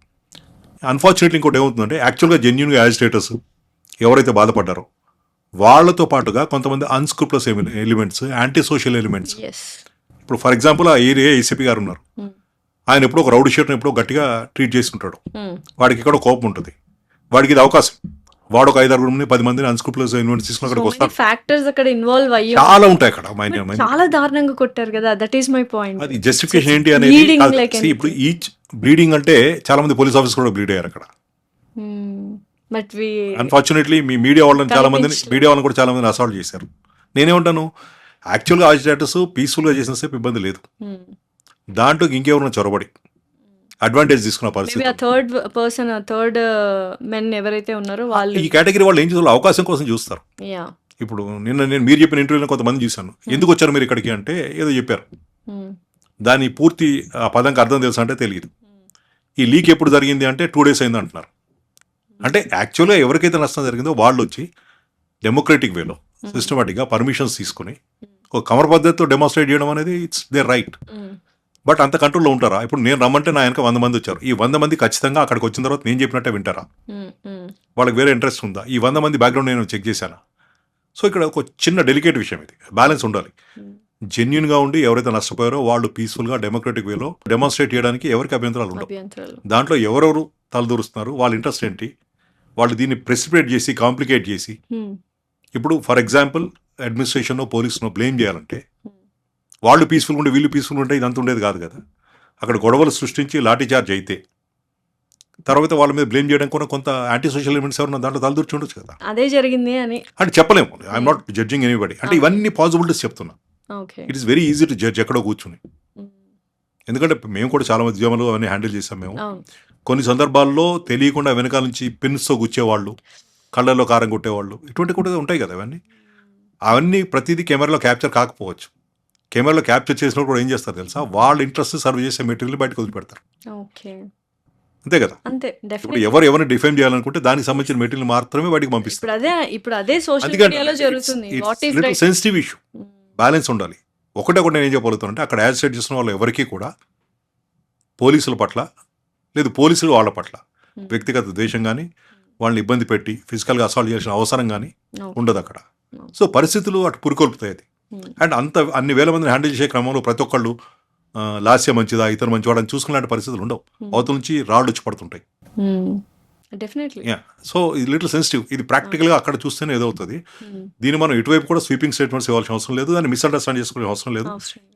అన్ఫార్చునేట్లీ ఇంకోటి ఏమవుతుందంటే యాక్చువల్గా జెన్యున్గా యాజిటేటర్స్ ఎవరైతే బాధపడ్డారో వాళ్ళతో పాటుగా కొంతమంది unscrupulous elements, anti social elements. Yes. ఇప్పుడు ఫర్ ఎగ్జాంపుల్ ఆ ఏరియా ఏసీపీ గారు ఉన్నారు. హ్మ్. ఆయన ఎప్పుడో ఒక రౌడీ షీట్ని ఎప్పుడో గట్టిగా ట్రీట్ చేసుకుంటాడు. హ్మ్. వాడికి ఇక్కడ కోపం ఉంటుంది. వాడికి ఇది అవకాశం. వాడు ఒక 5-6 10 మందిని అన్స్క్రూప్లస్ ఎలిమెంట్స్ తీసుకుని సో అక్కడికి మెనీ వస్తారు. ఫ్యాక్టర్స్ అక్కడ ఇన్వాల్వ్ అయ్యి చాలా ఉంటాయి అక్కడ. బట్ చాలా దారుణంగా కొట్టారు కదా! That is my point. అది జస్టిఫికేషన్ ఏంటి అనేది బ్లీడింగ్ కాదు. లైక్ See, ఇప్పుడు ఈచ్ బ్లీడింగ్ అంటే చాలా మంది పోలీస్ ఆఫీసర్ కూడా బ్లీడ్ అయ్యారు అక్కడ. బట్ వి అన్ఫార్చునేట్లీ మీ మీడియా వాళ్ళని చాలా మందిని కనిపించలేదు. మీడియా వాళ్ళని కూడా చాలా మందిని అసాల్ట్ చేశారు. నేనేమంటాను, యాక్చువల్గా ఆజిటేటర్స్ పీస్ఫుల్గా చేసిన సేపు ఇబ్బంది లేదు. దాంట్లో ఇంకెవరైనా చొరబడి అడ్వాంటేజ్ తీసుకున్న మేబీ పరిస్థితి. ఆ థర్డ్ పర్సన్ థర్డ్ మెన్ ఎవరైతే ఉన్నారో వాళ్ళు ఈ కేటగిరీ వాళ్ళు ఏం చేస్తారు, అవకాశం కోసం చూస్తారు. యా ఇప్పుడు నేను మీరు చెప్పిన ఇంటర్వ్యూలో కొంతమంది చూశాను. ఎందుకు వచ్చారు మీరు ఇక్కడికి అంటే ఏదో చెప్పారు. దాని పూర్తి ఆ పదంకి అర్థం తెలుసా అంటే తెలియదు. ఈ లీక్ ఎప్పుడు జరిగింది అంటే 2 days అయింది అంటున్నారు. అంటే యాక్చువల్గా ఎవరికైతే నష్టం జరిగిందో వాళ్ళు వచ్చి డెమోక్రటిక్ వేలో సిస్టమేటిక్గా పర్మిషన్స్ తీసుకుని ఒక కమర్ పద్ధతితో డెమాన్స్ట్రేట్ చేయడం అనేది ఇట్స్ దేర్ రైట్. బట్ అంత కంట్రోల్లో ఉంటారా? ఇప్పుడు నేను రమ్మంటే నా వెనక 100 మంది వచ్చారు. ఈ 100 మంది ఖచ్చితంగా అక్కడికి వచ్చిన తర్వాత నేను చెప్పినట్టే వింటారా? వాళ్ళకి వేరే ఇంట్రెస్ట్ ఉందా? ఈ 100 మంది బ్యాక్గ్రౌండ్ నేను చెక్ చేశాను. సో ఇక్కడ ఒక చిన్న డెలికేట్ విషయం ఇది. బ్యాలెన్స్ ఉండాలి. జెన్యున్గా ఉండి ఎవరైతే నష్టపోయారో వాళ్ళు పీస్ఫుల్గా డెమోక్రటిక్ వేలో డెమాన్స్ట్రేట్ చేయడానికి ఎవరికి అభ్యంతరాలు ఉండవు. అభ్యంతరాలు దాంట్లో ఎవరెవరు తలదూరుస్తున్నారు, వాళ్ళ ఇంట్రెస్ట్ ఏంటి, వాళ్ళు దీన్ని ప్రెసిపిటేట్ చేసి కాంప్లికేట్ చేసి ఇప్పుడు ఫర్ ఎగ్జాంపుల్ అడ్మినిస్ట్రేషన్లో పోలీసును బ్లేమ్ చేయాలంటే వాళ్ళు పీస్ఫుల్గా ఉంటే వీళ్ళు పీస్ఫుల్గా ఉంటే ఇదంతా ఉండేది కాదు కదా. అక్కడ గొడవలు సృష్టించి లాఠీ చార్జ్ అయితే తర్వాత వాళ్ళ మీద బ్లేమ్ చేయడం కూడా కొంత యాంటీ సోషల్ ఎలిమెంట్స్ ఎవరన్నా దాంట్లో తలదూర్చి ఉండొచ్చు కదా. అదే జరిగింది అని అంటే చెప్పలేము. I'm not judging anybody. అంటే ఇవన్నీ పాసిబిలిటీస్ చెప్తున్నా. Okay it is very easy to judge ఎక్కడో కూర్చుని. ఎందుకంటే మేము కూడా చాలా మంది ఉద్యమాలు అవన్నీ హ్యాండిల్ చేసాం మేము. అవును కొన్ని సందర్భాల్లో తెలియకుండా వెనకాల నుంచి పిన్స్తో గుచ్చేవాళ్ళు, కళ్ళల్లో కారం కొట్టేవాళ్ళు, ఇటువంటి కూడా ఉంటాయి కదా. అవన్నీ ప్రతిదీ కెమెరాలో క్యాప్చర్ కాకపోవచ్చు. కెమెరాలో క్యాప్చర్ చేసినప్పుడు కూడా ఏం చేస్తారు తెలుసా, వాళ్ళ ఇంట్రెస్ట్ సర్వ్ చేసే మెటీరియల్ బయటకు వదిలిపెడతారు. ఓకే అంతే కదా. అంతే ఇప్పుడు డెఫినెట్ ఎవరిని డిఫైన్ చేయాలనుకుంటే దానికి సంబంధించిన మెటీరియల్ మాత్రమే బయటకు పంపిస్తారు. ఇప్పుడు అదే సోషల్ అందుకని మీడియాలో జరుగుతుంది what is right. Sensitive issue. Balance ఉండాలి. ఒకటి నేను ఏం చెప్పగలుగుతానంటే అక్కడ యాజిటేట్ చేసిన వాళ్ళు ఎవరికీ కూడా పోలీసుల పట్ల లేదు పోలీసులు వాళ్ళ పట్ల వ్యక్తిగత ద్వేషం కానీ వాళ్ళని ఇబ్బంది పెట్టి ఫిజికల్గా అసాల్ట్ చేయాల్సిన అవసరం కానీ ఉండదు అక్కడ. సో పరిస్థితులు అటు పురికొల్పుతాయి అది. అండ్ అన్ని వేల మందిని హ్యాండిల్ చేసే క్రమంలో ప్రతి ఒక్కళ్ళు లాస్య మంచిదా ఇతను మంచివాడని చూసుకునే పరిస్థితులు ఉండవు. అవతల నుంచి రాళ్ళు వచ్చి పడుతుంటాయి. డెఫినెట్లీ సో ఇది లిటిల్ సెన్సిటివ్. ఇది ప్రాక్టికల్గా అక్కడ చూస్తేనే ఏదవుతుంది. దీన్ని మనం ఇటువైపు కూడా స్వీపింగ్ స్టేట్మెంట్స్ ఇవ్వాల్సిన అవసరం లేదు, దాన్ని మిస్అండర్స్టాండ్ చేసుకునే అవసరం లేదు.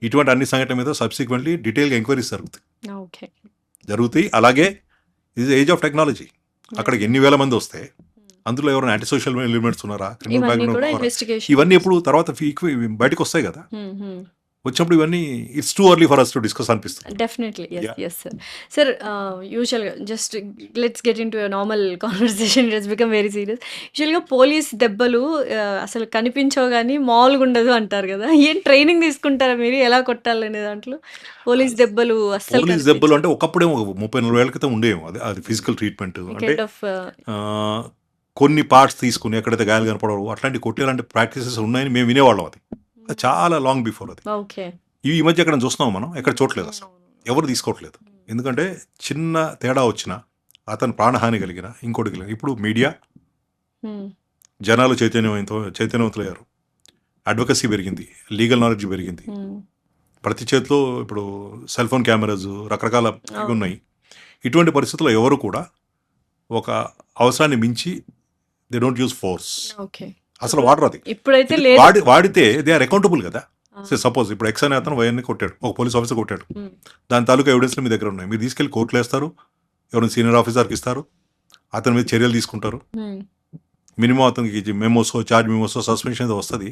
ఇటువంటి అన్ని సంఘటన మీద సబ్సిక్వెంట్లీ డీటెయిల్గా ఎంక్వైరీస్ జరుగుతాయి. అలాగే ఇది ఏజ్ ఆఫ్ టెక్నాలజీ. అక్కడికి ఎన్ని వేల మంది వస్తే అందులో ఎవరైనా యాంటీ సోషల్ ఎలిమెంట్స్ ఉన్నారా, క్రిమినల్ ఇవన్నీ కూడా బ్యాక్గ్రౌండ్, ఇన్వెస్టిగేషన్ ఇవన్నీ ఎప్పుడు తర్వాత బయటకు వస్తాయి కదా. వచ్చినప్పుడు ఇవన్నీ it's too early for us to discuss అనిపిస్తుంది. డెఫినెట్లీ ఎస్ సార్ యూజువల్గా just let's get into normal conversation. It's become very serious. యూజువల్గా పోలీస్ దెబ్బలు అసలు కనిపించవు కానీ మామూలుగా ఉండదు అంటారు కదా. ఏం ట్రైనింగ్ తీసుకుంటారా మీరు ఎలా కొట్టాలనే దాంట్లో? పోలీస్ దెబ్బలు అసలు పోలీస్ దెబ్బలు అంటే ఒకప్పుడే 30-40 ఏళ్ల క్రితం ఉండేవి. అది ఫిజికల్ ట్రీట్మెంట్ అంటే కొన్ని పార్ట్స్ తీసుకుని ఎక్కడైతే గాయాలు కనపడవు అట్లాంటి కొట్టేలాంటి ప్రాక్టీసెస్ ఉన్నాయని మేము వినేవాళ్ళం. అది చాలా లాంగ్ బిఫోర్ అది. ఓకే ఈ మధ్య ఎక్కడ చూస్తున్నాం మనం, ఎక్కడ చూడలేదు, అసలు ఎవరు తీసుకోవట్లేదు. ఎందుకంటే చిన్న తేడా వచ్చినా అతను ప్రాణహాని కలిగిన ఇంకోటి కలిగిన ఇప్పుడు మీడియా జనాలు చైతన్యవంతులయ్యారు, అడ్వకసీ పెరిగింది, లీగల్ నాలెడ్జ్ పెరిగింది, ప్రతి చేతిలో ఇప్పుడు సెల్ ఫోన్ కెమెరాస్ రకరకాల ఇవి ఉన్నాయి. ఇటువంటి పరిస్థితుల్లో ఎవరు కూడా ఒక అవసరాన్ని మించి they don't use force, okay. అసలు వాడరు. అది ఇప్పుడైతే లేదు. వాడితే దే ఆర్ అకౌంటబుల్ కదా. సపోజ్ ఇప్పుడు ఎక్స్ అనే అతను వైఎన్ని కొట్టాడు, ఒక పోలీస్ ఆఫీసర్ కొట్టాడు, దాని తాలూకా ఎవిడెన్స్లు మీ దగ్గర ఉన్నాయి, మీరు తీసుకెళ్లి కోర్టులో వేస్తారు, ఎవరైనా సీనియర్ ఆఫీసర్కి ఇస్తారు, అతని మీద చర్యలు తీసుకుంటారు, మినిమం అతనికి మెమోసో చార్జ్ మెమోసో సస్పెన్షన్ వస్తుంది.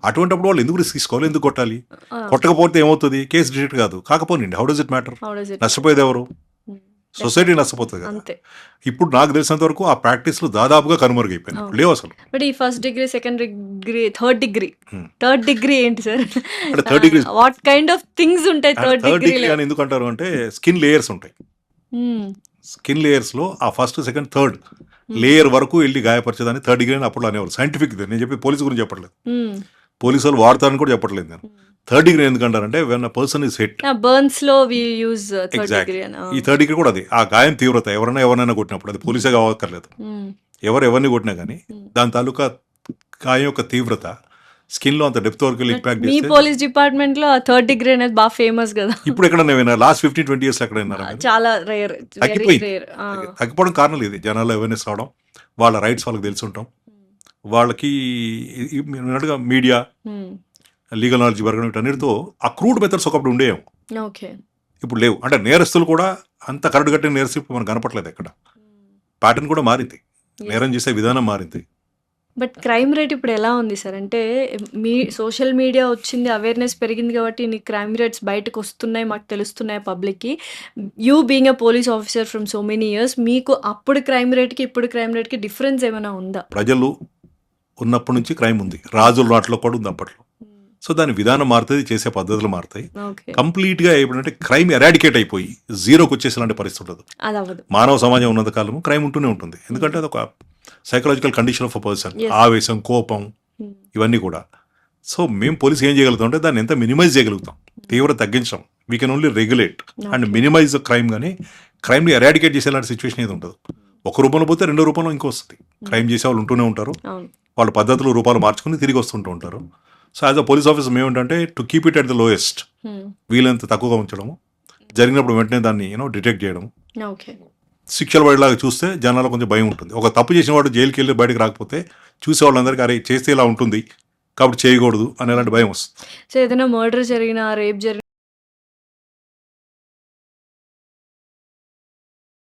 అటువంటిప్పుడు వాళ్ళు ఎందుకు రిస్క్ తీసుకోవాలి, ఎందుకు కొట్టాలి? కొట్టకపోతే ఏమవుతుంది, కేసు డిటెక్ట్ కాదు. కాకపోనండి హౌ డస్ ఇట్ మ్యాటర్? నష్టపోయేది ఎవరు? సొసైటీ నష్టపోతుంది కదా. అంతే. ఇప్పుడు నాకు తెలిసినంత వరకు ఆ ప్రాక్టీస్లు దాదాపుగా కనుమరుగైపోయినాయి, లేవు అసలు. బట్ ఈ first degree, second degree, third degree ఏంటి సార్? అంటే third degree what kind of things ఉంటాయి థర్డ్ డిగ్రీ? అని ఎందుకు అంటారు అంటే స్కిన్ లేయర్స్ ఉంటాయి. స్కిన్ లేయర్స్ లో ఆ ఫస్ట్, సెకండ్, థర్డ్ లేయర్ వరకు వెళ్ళి గాయపరిచేదాన్ని థర్డ్ డిగ్రీ అని అప్పుడు అనేవాళ్ళు. సైంటిఫిక్ ఇది, నేను చెప్పి పోలీసు గురించి చెప్పట్లేదు, పోలీసు వాళ్ళు వాడతారని కూడా చెప్పట్లేదు నేను. థర్డ్ డిగ్రీ ఎందుకంటారంటే when a person is hit, burns లో వి యూజ్ థర్డ్ డిగ్రీ. ఈ థర్డ్ డిగ్రీ కూడా అది ఆ గాయం తీవ్రత, ఎవరైనా కొట్టినప్పుడు, అది పోలీసే కావక్కర్లేదు, ఎవరిని కొట్టినా కానీ దాని తాలూకా గాయం యొక్క తీవ్రత స్కిన్ లో అంత డెప్త్ వరకు ఇంపాక్ట్ మీ పోలీస్ డిపార్ట్మెంట్ లో థర్డ్ డిగ్రీ అనేది బాగా ఫేమస్ కదా. ఇప్పుడు ఎక్కడైనా విన్నారు లాస్ట్ 15-20 years ఎక్కడ విన్నారా? చాలా రేర్, తగ్గిపోవడం కారణాలు ఇది, జనాల్లో అవేర్నెస్ రావడం, వాళ్ళ రైట్స్ వాళ్ళకి తెలిసి ఉంటాం, వాళ్ళకి అన్నట్టుగా మీడియా, లీగల్ నాలెడ్జ్ పెరగడం, వీటన్నిటితో ఆ క్రూడ్ మెథడ్స్ ఒకప్పుడు ఉండేవి, ఓకే, ఇప్పుడు లేవు. అంటే నేరస్తులు కూడా అంత కరడు కట్టిన నేరస్తులు ఇప్పుడు మనకు కనపట్లేదు ఎక్కడ. ప్యాటర్న్ కూడా మారింది, నేరం చేసే విధానం మారింది. బట్ క్రైమ్ రేట్ ఇప్పుడు ఎలా ఉంది సార్? అంటే మీ సోషల్ మీడియా వచ్చింది, అవేర్నెస్ పెరిగింది కాబట్టి నీ క్రైమ్ రేట్స్ బయటకు వస్తున్నాయి, మాకు తెలుస్తున్నాయి పబ్లిక్కి. You being a police officer from so many years, మీకు అప్పుడు క్రైమ్ రేట్కి ఇప్పుడు క్రైమ్ రేట్కి డిఫరెన్స్ ఏమైనా ఉందా? ప్రజలు ఉన్నప్పటి నుంచి క్రైమ్ ఉంది, రాజుల నాట్లో కూడా ఉంది అప్పట్లో. సో దాని విధానం మారుతుంది, చేసే పద్ధతులు మారుతాయి. కంప్లీట్ గా ఏమిటంటే క్రైమ్ ఎరాడికేట్ అయిపోయి జీరోకి వచ్చేసేలాంటి పరిస్థితి ఉండదు. మానవ సమాజం ఉన్నంత కాలము క్రైమ్ ఉంటూనే ఉంటుంది, ఎందుకంటే అది ఒక psychological condition of a person. ఆవేశం, కోపం, ఇవన్నీ కూడా. సో మేము పోలీసు ఏం చేయగలుగుతాం అంటే దాన్ని ఎంత మినిమైజ్ చేయగలుగుతాం, తీవ్రత తగ్గించడం. We can only regulate and minimise crime, కానీ క్రైమ్ని ఎరాడికేట్ చేసేలాంటి సిచ్యువేషన్ ఏది ఉండదు. ఒక రూపంలో పోతే రెండో రూపంలో ఇంకో వస్తుంది. క్రైమ్ చేసే వాళ్ళు ఉంటూనే ఉంటారు, వాళ్ళ పద్ధతులు రూపాలు మార్చుకుని తిరిగి వస్తుంటూ ఉంటారు. So as a police officer మేమేంటంటే to keep it at the lowest, వీలైనంత తక్కువగా ఉంచడము, జరిగినప్పుడు వెంటనే దాన్ని డిటెక్ట్ చేయడం, శిక్షలు పడేలాగా చూస్తే జనాల్లో కొంచెం భయం ఉంటుంది. ఒక తప్పు చేసిన వాడు జైలుకి వెళ్ళి బయటకు రాకపోతే చూసే వాళ్ళందరికీ అరే చేస్తే ఇలా ఉంటుంది కాబట్టి చేయకూడదు అనేలాంటి భయం వస్తుంది. సో ఏదైనా మర్డర్ జరిగినా, రేప్ జరిగినా